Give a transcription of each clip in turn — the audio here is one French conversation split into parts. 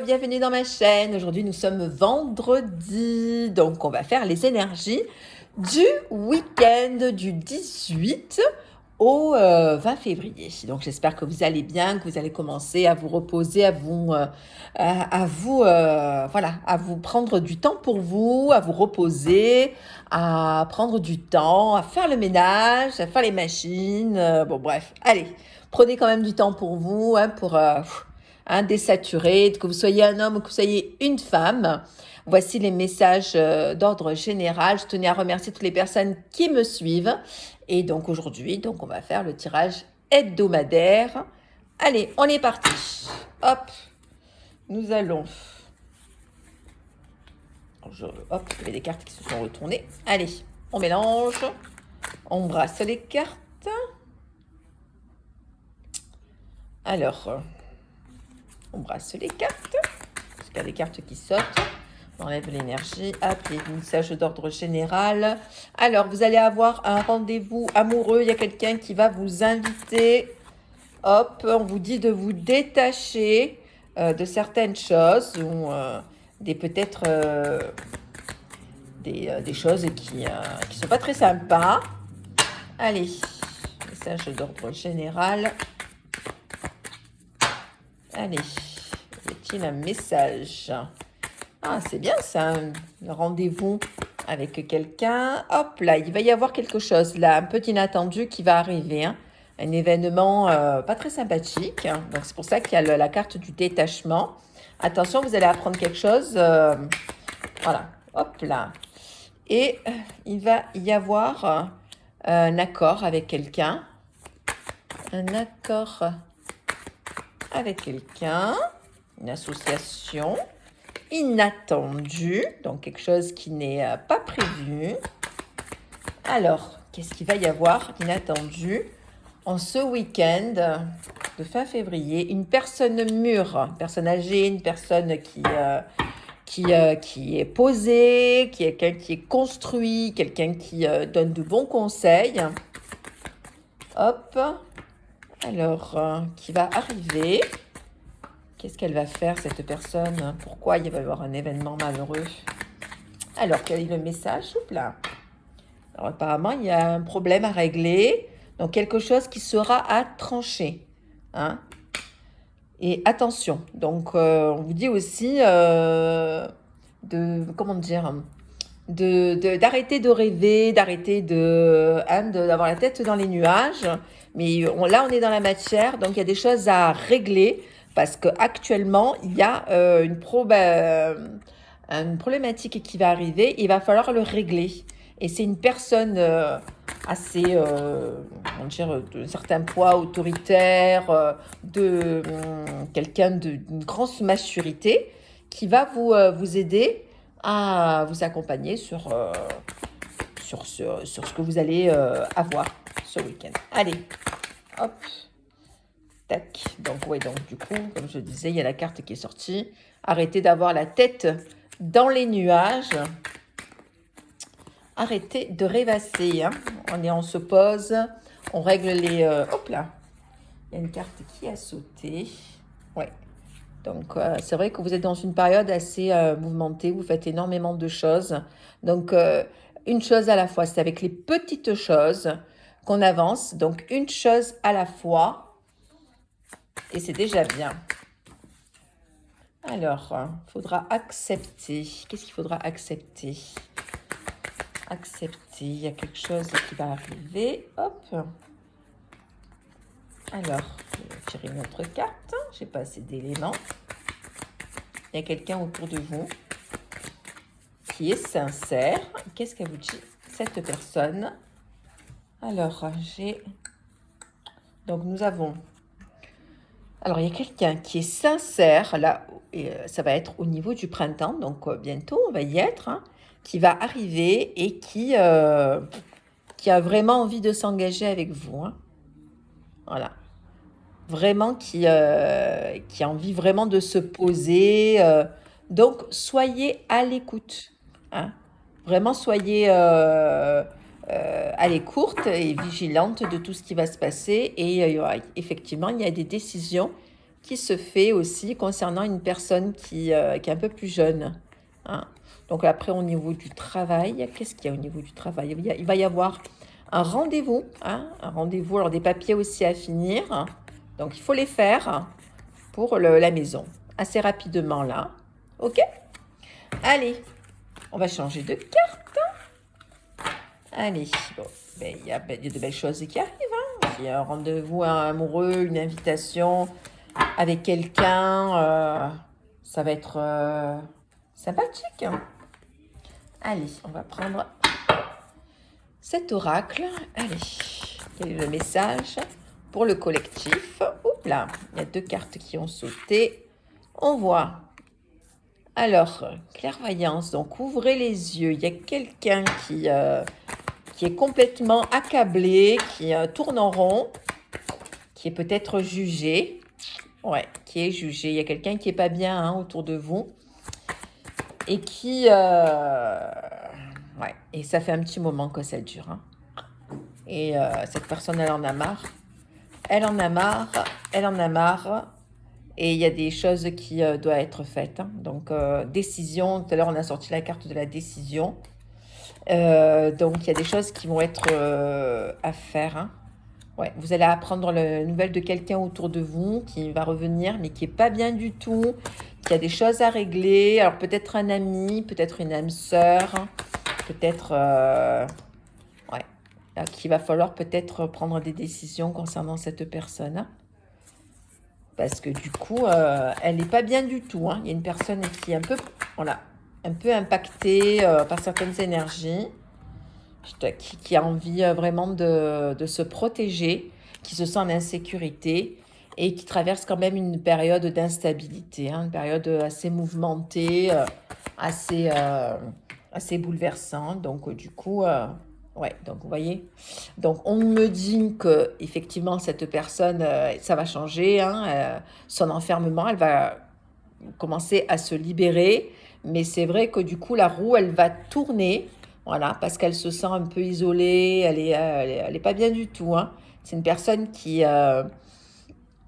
bienvenue dans ma chaîne. Aujourd'hui nous sommes vendredi, donc on va faire les énergies du week-end du 18 au 20 février. Donc j'espère que vous allez bien, que vous allez commencer à vous reposer, voilà, à vous prendre du temps pour vous, à vous reposer, à prendre du temps, à faire le ménage, à faire les machines. Bon bref, allez, prenez quand même du temps pour vous, hein, pour désaturer, que vous soyez un homme ou que vous soyez une femme. Voici les messages d'ordre général. Je tenais à remercier toutes les personnes qui me suivent. Et donc aujourd'hui, on va faire le tirage hebdomadaire. Allez, on est parti. Hop, nous allons... Hop, il y avait des cartes qui se sont retournées. Allez, on mélange. On brasse les cartes. Alors, on brasse les cartes. Parce qu'il y a des cartes qui sautent. On enlève l'énergie. Hop, les messages d'ordre général. Alors, vous allez avoir un rendez-vous amoureux. Il y a quelqu'un qui va vous inviter. Hop, on vous dit de vous détacher de certaines choses ou peut-être des choses qui sont pas très sympas. Allez, message d'ordre général. Allez, y a-t-il un message? Ah, c'est bien ça, un rendez-vous avec quelqu'un. Hop là, il va y avoir quelque chose là, un peu inattendu qui va arriver. Hein. Un événement pas très sympathique. Hein. Donc c'est pour ça qu'il y a la carte du détachement. Attention, vous allez apprendre quelque chose. Voilà, hop là. Et il va y avoir un accord avec quelqu'un. Un accord avec quelqu'un. Une association. Inattendu, donc quelque chose qui n'est pas prévu. Alors, qu'est-ce qu'il va y avoir d'inattendu en ce week-end de fin février? Une personne mûre, une personne âgée, une personne qui est posée, quelqu'un qui est construit, quelqu'un qui donne de bons conseils. Hop, alors, qui va arriver? Qu'est-ce qu'elle va faire, cette personne? Pourquoi il va y avoir un événement malheureux? Alors, quel est le message? Oups là. Alors, apparemment, il y a un problème à régler. Donc, quelque chose qui sera à trancher. Hein? Et attention. Donc, on vous dit aussi d'arrêter de rêver, d'arrêter d'avoir la tête dans les nuages. Mais là, on est dans la matière. Donc, il y a des choses à régler. Parce qu'actuellement, il y a une problématique qui va arriver. Il va falloir le régler. Et c'est une personne assez, d'un certain poids autoritaire, quelqu'un d'une grande maturité qui va vous aider à vous accompagner sur ce que vous allez avoir ce week-end. Allez, hop. Tac. Donc, ouais, donc du coup, comme je disais, il y a la carte qui est sortie. Arrêtez d'avoir la tête dans les nuages. Arrêtez de rêvasser. Hein. On se pose, on règle les... hop là. Il y a une carte qui a sauté. Ouais. Donc, c'est vrai que vous êtes dans une période assez mouvementée. Vous faites énormément de choses. Donc, une chose à la fois. C'est avec les petites choses qu'on avance. Donc, une chose à la fois. Et c'est déjà bien. Alors, il faudra accepter. Qu'est-ce qu'il faudra accepter? Accepter. Il y a quelque chose qui va arriver. Hop. Alors, je vais tirer une autre carte. Je n'ai pas assez d'éléments. Il y a quelqu'un autour de vous qui est sincère. Qu'est-ce qu'elle vous dit, cette personne? Alors, donc, nous avons... Alors, il y a quelqu'un qui est sincère, là, et, ça va être au niveau du printemps, donc bientôt, on va y être, hein, qui va arriver et qui a vraiment envie de s'engager avec vous. Hein. Voilà. Vraiment, qui a envie vraiment de se poser. Donc, soyez à l'écoute. Hein. Vraiment, soyez à l'écoute et vigilante de tout ce qui va se passer. Et effectivement, il y a des décisions qui se fait aussi concernant une personne qui est un peu plus jeune. Hein. Donc après, au niveau du travail, qu'est-ce qu'il y a au niveau du travail? Il va y avoir un rendez-vous, hein, un rendez-vous, alors des papiers aussi à finir. Hein. Donc il faut les faire pour la maison, assez rapidement là. Ok? Allez, on va changer de carte. Allez, bon, ben, il y a de belles choses qui arrivent. Hein. Il y a un rendez-vous amoureux, une invitation avec quelqu'un. Ça va être sympathique. Allez, on va prendre cet oracle. Allez, quel est le message pour le collectif? Oups là, il y a 2 cartes qui ont sauté. On voit. Alors, clairvoyance, donc ouvrez les yeux. Il y a quelqu'un qui est complètement accablé, qui tourne en rond, qui est peut-être jugé. Ouais, qui est jugé. Il y a quelqu'un qui n'est pas bien hein, autour de vous. Et qui... ouais, et ça fait un petit moment que ça dure. Hein. Et cette personne, elle en a marre. Elle en a marre. Elle en a marre. Et il y a des choses qui doivent être faites. Hein. Donc, décision. Tout à l'heure, on a sorti la carte de la décision. Donc, il y a des choses qui vont être à faire. Hein. Ouais, vous allez apprendre la nouvelle de quelqu'un autour de vous qui va revenir, mais qui n'est pas bien du tout, qui a des choses à régler. Alors, peut-être un ami, peut-être une âme sœur, peut-être... ouais, qu'il va falloir peut-être prendre des décisions concernant cette personne. Hein. Parce que du coup, elle n'est pas bien du tout. Hein. Il y a une personne qui est un peu, voilà, un peu impactée par certaines énergies, qui a envie vraiment de se protéger, qui se sent en insécurité et qui traverse quand même une période d'instabilité, hein, une période assez mouvementée, assez bouleversante. Donc du coup... ouais, donc vous voyez, donc on me dit que effectivement cette personne, ça va changer, hein, son enfermement, elle va commencer à se libérer, mais c'est vrai que du coup la roue, elle va tourner, voilà, parce qu'elle se sent un peu isolée, elle est pas bien du tout, hein. C'est une personne qui,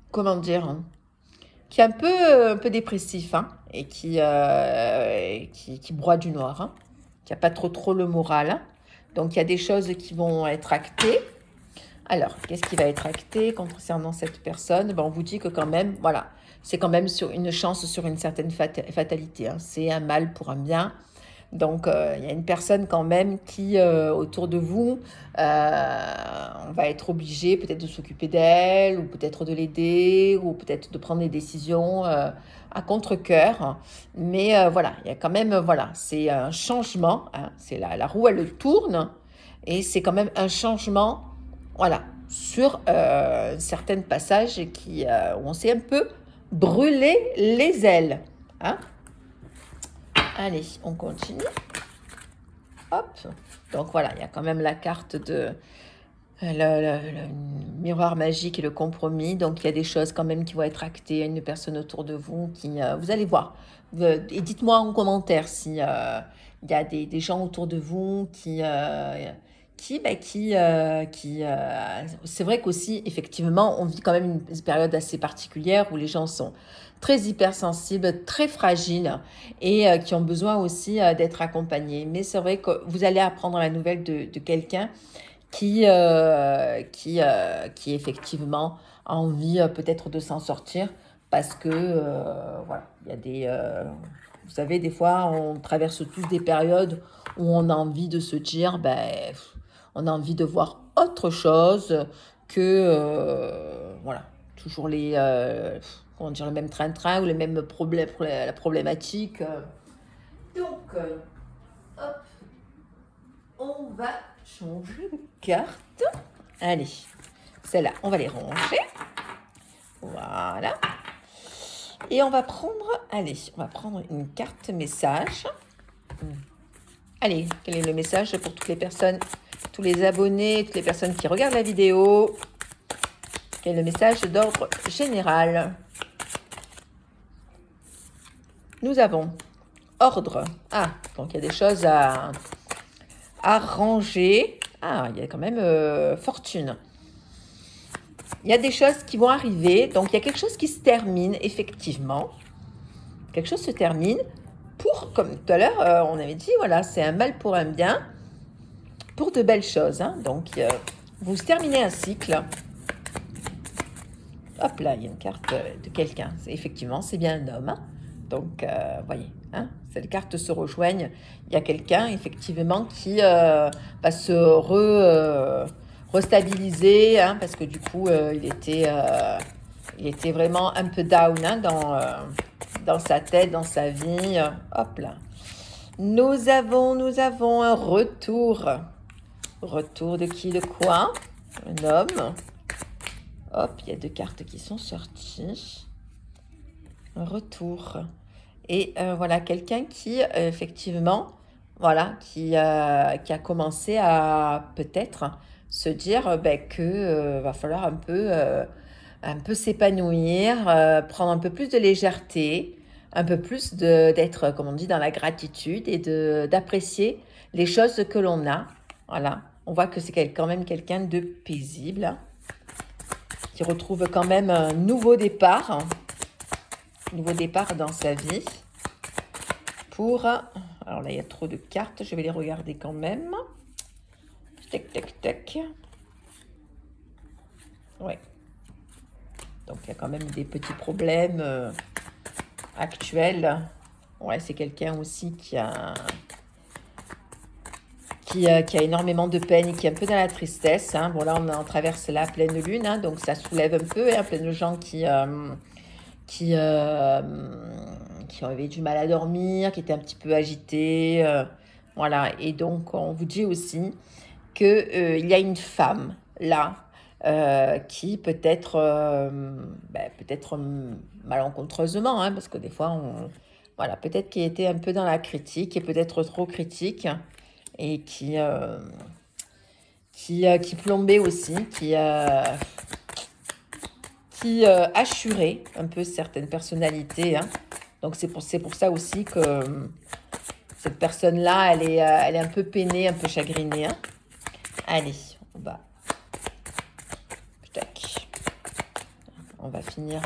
comment dire, hein, qui est un peu dépressif, hein, et qui broie du noir, hein, qui n'a pas trop le moral, hein. Donc, il y a des choses qui vont être actées. Alors, qu'est-ce qui va être acté concernant cette personne? Ben, on vous dit que quand même, voilà, c'est quand même sur une chance sur une certaine fatalité. Hein. C'est un mal pour un bien. Donc, il y a une personne quand même qui, autour de vous, on va être obligé peut-être de s'occuper d'elle, ou peut-être de l'aider, ou peut-être de prendre des décisions à contre-cœur. Mais voilà, il y a quand même, voilà, c'est un changement. Hein, c'est la roue, elle tourne, et c'est quand même un changement, voilà, sur certains passages où on s'est un peu brûlé les ailes. Hein. Allez, on continue. Hop. Donc voilà, il y a quand même la carte de le miroir magique et le compromis. Donc il y a des choses quand même qui vont être actées. Il y a une personne autour de vous qui... vous allez voir. Et dites-moi en commentaire si il y a des gens autour de vous c'est vrai qu'aussi, effectivement, on vit quand même une période assez particulière où les gens sont très hypersensibles, très fragiles et qui ont besoin aussi d'être accompagnés. Mais c'est vrai que vous allez apprendre la nouvelle de quelqu'un qui effectivement a envie peut-être de s'en sortir parce que, voilà, il y a vous savez, des fois, on traverse tous des périodes où on a envie de se dire, ben, on a envie de voir autre chose que, voilà, toujours comment dire, le même train-train ou les mêmes problèmes, la problématique. Donc, hop, on va changer de carte. Allez, celle-là, on va les ranger. Voilà. Et on va prendre, allez, on va prendre une carte message. Allez, quel est le message pour toutes les personnes, tous les abonnés, toutes les personnes qui regardent la vidéo? Quel est le message d'ordre général? Nous avons ordre. Ah, donc il y a des choses à ranger. Ah, il y a quand même fortune. il y a des choses qui vont arriver. Donc, il y a quelque chose qui se termine, effectivement. Quelque chose se termine pour, comme tout à l'heure, on avait dit, voilà, c'est un mal pour un bien, pour de belles choses. Hein. Donc, vous terminez un cycle. Hop là, il y a une carte de quelqu'un. Effectivement, c'est bien un homme. Hein. Donc, voyez, hein, ces cartes se rejoignent. Il y a quelqu'un, effectivement, qui va se restabiliser, hein, parce que du coup, il était vraiment un peu down hein, dans sa tête, dans sa vie. Hop là. Nous avons un retour. Retour de qui, de quoi? Un homme. Hop, il y a 2 cartes qui sont sorties. Un retour. Et voilà, quelqu'un qui, effectivement, voilà, qui a commencé à peut-être se dire que va falloir un peu s'épanouir, prendre un peu plus de légèreté, un peu plus d'être, comme on dit, dans la gratitude et d'apprécier les choses que l'on a. Voilà, on voit que c'est quand même quelqu'un de paisible, hein, qui retrouve quand même un nouveau départ dans sa vie. Alors là, il y a trop de cartes, je vais les regarder quand même. Tac, tac, tac. Ouais. Donc, il y a quand même des petits problèmes actuels. Ouais, c'est quelqu'un aussi qui a énormément de peine et qui est un peu dans la tristesse. Hein. Bon, là, on traverse la pleine lune, hein, donc ça soulève un peu. Hein, plein de gens qui avaient du mal à dormir, qui étaient un petit peu agités. Voilà, et donc on vous dit aussi qu'il y a une femme là qui peut-être malencontreusement, hein, parce que des fois, voilà, peut-être qu'il était un peu dans la critique et peut-être trop critique et qui plombait aussi, qui assurait un peu certaines personnalités. Hein. Donc, c'est pour ça aussi que cette personne-là, elle est un peu peinée, un peu chagrinée. Hein. Allez, on va finir,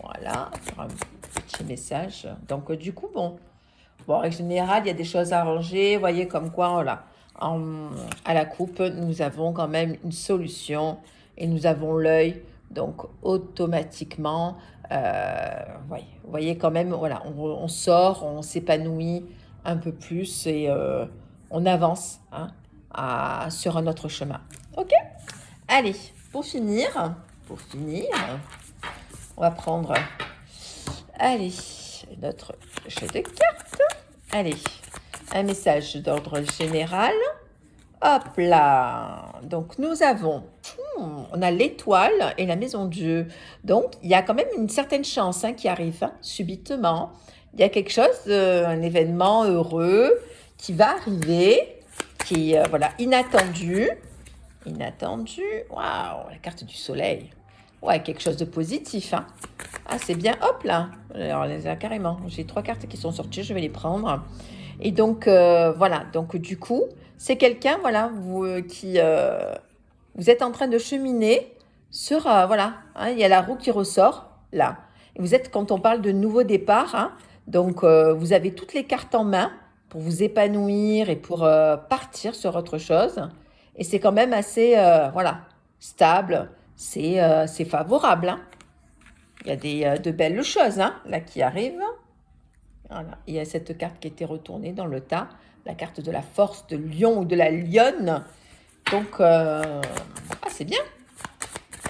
voilà, sur un petit message. Donc, du coup, bon, en général, il y a des choses à arranger. Vous voyez, comme quoi, voilà, à la coupe, nous avons quand même une solution et nous avons l'œil. Donc, automatiquement, vous voyez quand même, voilà, on sort, on s'épanouit un peu plus et on avance hein, sur un autre chemin. OK? Allez, pour finir, on va prendre, allez, notre jeu de cartes. Allez, un message d'ordre général. Hop là. Donc, nous avons, on a l'étoile et la maison de Dieu. Donc, il y a quand même une certaine chance hein, qui arrive hein, subitement. Il y a quelque chose, un événement heureux qui va arriver, qui est voilà, inattendu. Inattendu. Waouh, la carte du soleil. Ouais, quelque chose de positif. Hein. Ah, c'est bien. Hop là. Alors, là, carrément. J'ai 3 cartes qui sont sorties. Je vais les prendre. Et donc, voilà. Donc, du coup, c'est quelqu'un, voilà, vous êtes en train de cheminer sur, voilà. Hein, il y a la roue qui ressort, là. Et vous êtes, quand on parle de nouveau départ, hein, donc, vous avez toutes les cartes en main pour vous épanouir et pour partir sur autre chose. Et c'est quand même assez, voilà, stable. C'est favorable. Hein. Il y a de belles choses hein, là qui arrivent. Voilà. Il y a cette carte qui a été retournée dans le tas, la carte de la force de lion ou de la lionne. Donc, c'est bien.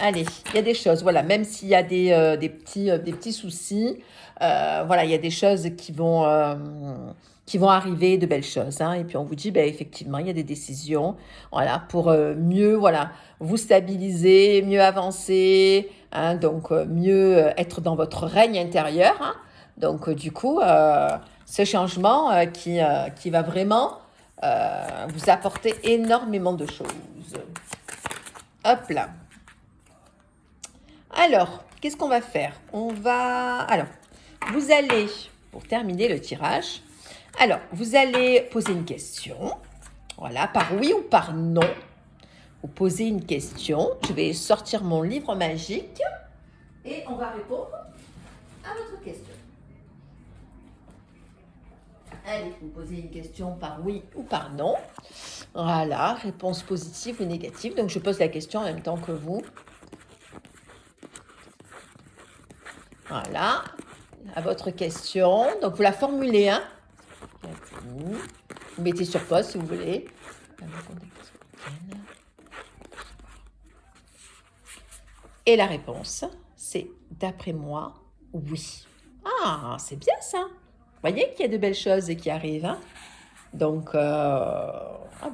Allez, il y a des choses, voilà, même s'il y a des petits soucis, voilà, il y a des choses qui vont arriver, de belles choses. Hein, et puis, on vous dit, effectivement, il y a des décisions, voilà, pour mieux, voilà, vous stabiliser, mieux avancer, hein, donc mieux être dans votre règne intérieur. Hein, donc, du coup, ce changement qui va vraiment vous apporter énormément de choses. Hop là. Alors, qu'est-ce qu'on va faire? Alors, vous allez, pour terminer le tirage, alors, vous allez poser une question. Voilà, par oui ou par non. vous poser une question. Je vais sortir mon livre magique et on va répondre à votre question. Allez, vous posez une question par oui ou par non. Voilà, réponse positive ou négative. Donc, je pose la question en même temps que vous. Voilà, à votre question. Donc, vous la formulez, hein. Vous mettez sur pause si vous voulez. Et la réponse, c'est d'après moi, oui. Ah, c'est bien ça. Vous voyez qu'il y a de belles choses qui arrivent, hein. Donc,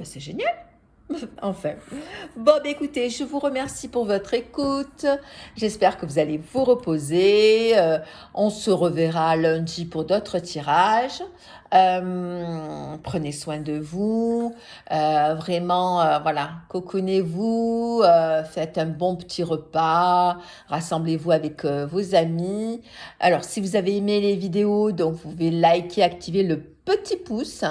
c'est génial. Enfin. Bon, écoutez, je vous remercie pour votre écoute. J'espère que vous allez vous reposer. On se reverra lundi pour d'autres tirages. Prenez soin de vous. Vraiment, voilà, cocoonez-vous. Faites un bon petit repas. Rassemblez-vous avec vos amis. Alors, si vous avez aimé les vidéos, donc vous pouvez liker, activer le petit pouce.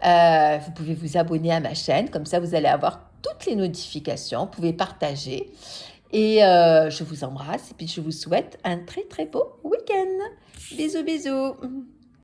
Vous pouvez vous abonner à ma chaîne. Comme ça, vous allez avoir toutes les notifications. Vous pouvez partager. Et je vous embrasse et puis je vous souhaite un très très beau week-end. Bisous, bisous.